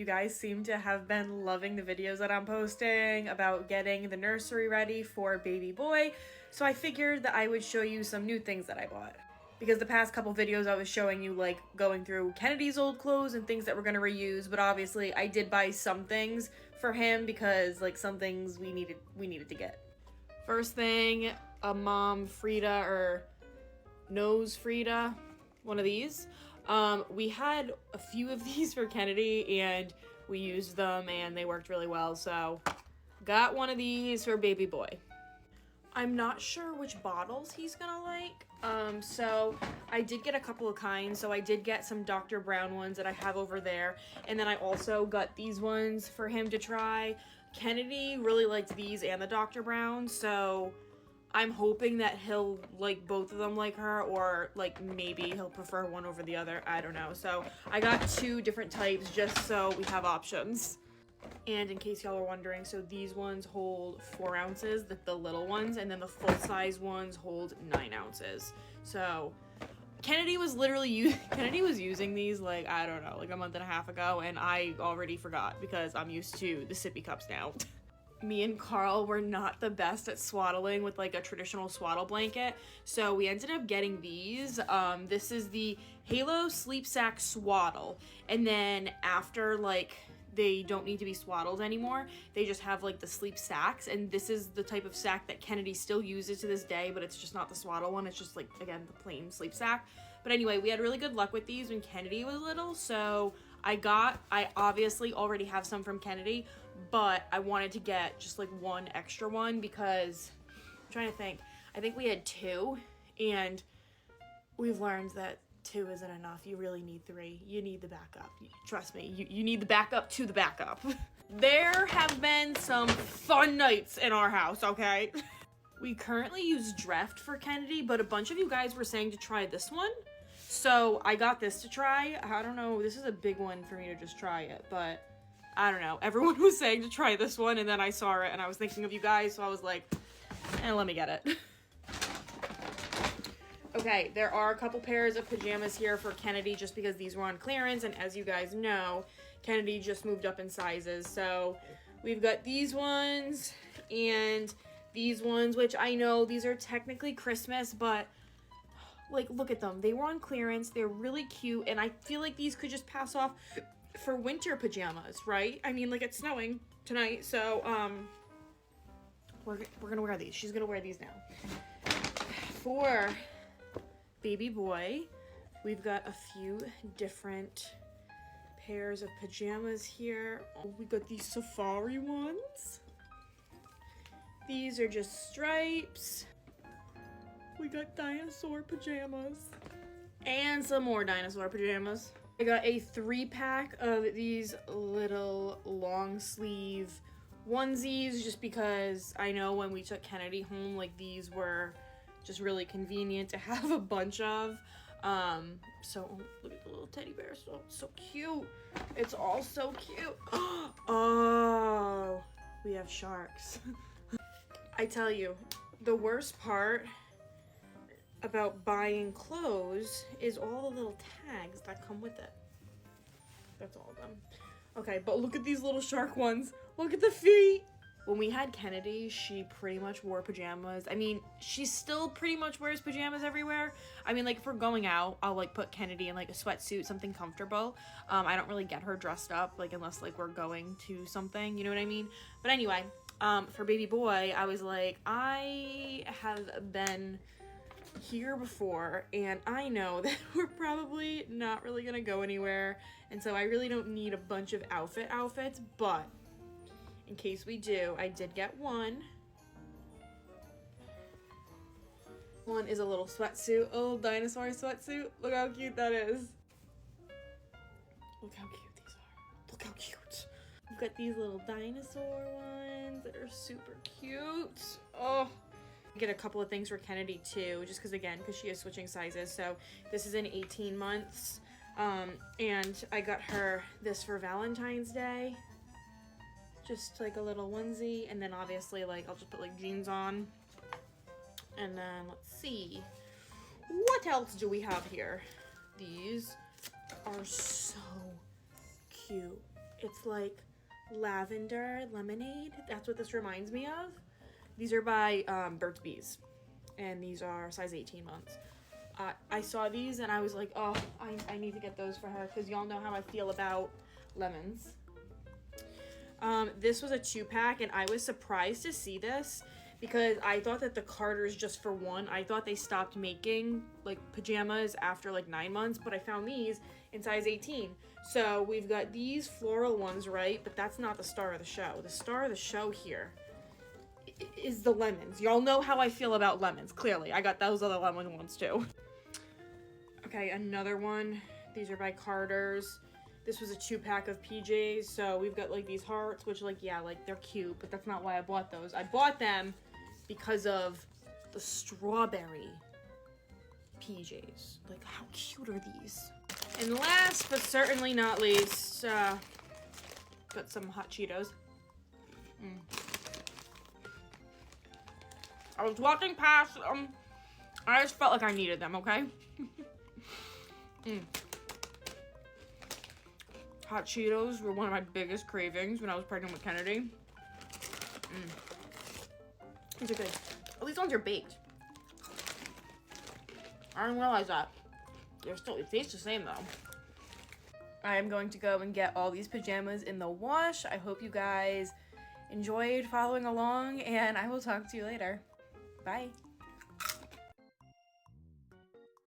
You guys seem to have been loving the videos that I'm posting about getting the nursery ready for baby boy, so I figured that I would show you some new things that I bought. Because the past couple videos I was showing you like going through Kennedy's old clothes and things that we're gonna reuse, but obviously I did buy some things for him because like some things we needed to get. First thing, a mom Frida or nose Frida, one of these. We had a few of these for Kennedy and we used them and they worked really well, so got one of these for baby boy. I'm not sure which bottles he's gonna like, so I did get a couple of kinds. So I did get some Dr. Brown ones that I have over there, and then I also got these ones for him to try. Kennedy really liked these and the Dr. Brown, so I'm hoping that he'll like both of them like her, or like maybe he'll prefer one over the other, I don't know. So I got two different types just so we have options. And in case y'all are wondering, so these ones hold 4 ounces, the little ones, and then the full-size ones hold 9 ounces. So Kennedy was using these like, I don't know, like a month and a half ago, and I already forgot because I'm used to the sippy cups now. Me and Carl were not the best at swaddling with like a traditional swaddle blanket, so we ended up getting these. This is the Halo Sleep Sack Swaddle, and then after like they don't need to be swaddled anymore, they just have like the sleep sacks, and this is the type of sack that Kennedy still uses to this day, but it's just not the swaddle one, it's just like, again, the plain sleep sack. But anyway, we had really good luck with these when Kennedy was little, so I obviously already have some from Kennedy, but I wanted to get just like one extra one because I'm trying to think, I think we had 2, and we've learned that 2 isn't enough. You really need 3. You need the backup. Trust me, you need the backup to the backup. There have been some fun nights in our house, okay? We currently use Dreft for Kennedy, but a bunch of you guys were saying to try this one. So I got this to try. I don't know, this is a big one for me to just try it, but I don't know. Everyone was saying to try this one, and then I saw it and I was thinking of you guys, so I was like, let me get it. Okay, there are a couple pairs of pajamas here for Kennedy just because these were on clearance, and as you guys know, Kennedy just moved up in sizes. So we've got these ones and these ones, which I know these are technically Christmas, but like look at them. They were on clearance, they're really cute, and I feel like these could just pass off for winter pajamas, right? I mean, like it's snowing tonight, so we're gonna wear these. She's gonna wear these now. For baby boy, we've got a few different pairs of pajamas here. We got these safari ones. These are just stripes. We got dinosaur pajamas and some more dinosaur pajamas. I got a 3-pack of these little long sleeve onesies just because I know when we took Kennedy home, like these were just really convenient to have a bunch of. So look at the little teddy bear, so cute. It's all so cute. Oh, we have sharks. I tell you, the worst part about buying clothes is all the little tags that come with it. That's all of them. Okay, but look at these little shark ones. Look at the feet. When we had Kennedy, she pretty much wore pajamas. I mean, she still pretty much wears pajamas everywhere. I mean, like, if we're going out, I'll, like, put Kennedy in, like, a sweatsuit, something comfortable. I don't really get her dressed up, like, unless, like, we're going to something, you know what I mean? But anyway, for baby boy, I was like, I have been here before, and I know that we're probably not really gonna go anywhere, and so I really don't need a bunch of outfits, but in case we do, I did get one. One is a little sweatsuit, a little dinosaur sweatsuit. Look how cute that is. Look how cute these are. Look how cute. We've got these little dinosaur ones that are super cute. Oh, get a couple of things for Kennedy too, just because she is switching sizes. So this is in 18 months. And I got her this for Valentine's Day. Just like a little onesie, and then obviously like I'll just put like jeans on. And then let's see, what else do we have here? These are so cute. It's like lavender lemonade. That's what this reminds me of. These are by Burt's Bees, and these are size 18 months. I saw these and I was like, oh, I need to get those for her because y'all know how I feel about lemons. This was a 2-pack, and I was surprised to see this because I thought that the Carter's just for one. I thought they stopped making like pajamas after like 9 months, but I found these in size 18. So we've got these floral ones, right? But that's not the star of the show. The star of the show here is the lemons. Y'all know how I feel about lemons, clearly. I got those other lemon ones too. Okay, another one. These are by Carter's. This was a 2-pack of PJs, so we've got like these hearts, which like, yeah, like they're cute, but that's not why I bought those. I bought them because of the strawberry PJs. Like, how cute are these? And last, but certainly not least, got some hot Cheetos. I was walking past them. I just felt like I needed them, okay? Hot Cheetos were one of my biggest cravings when I was pregnant with Kennedy. These are good. Oh, these ones are baked. I didn't realize that. It tastes the same though. I am going to go and get all these pajamas in the wash. I hope you guys enjoyed following along, and I will talk to you later. Bye.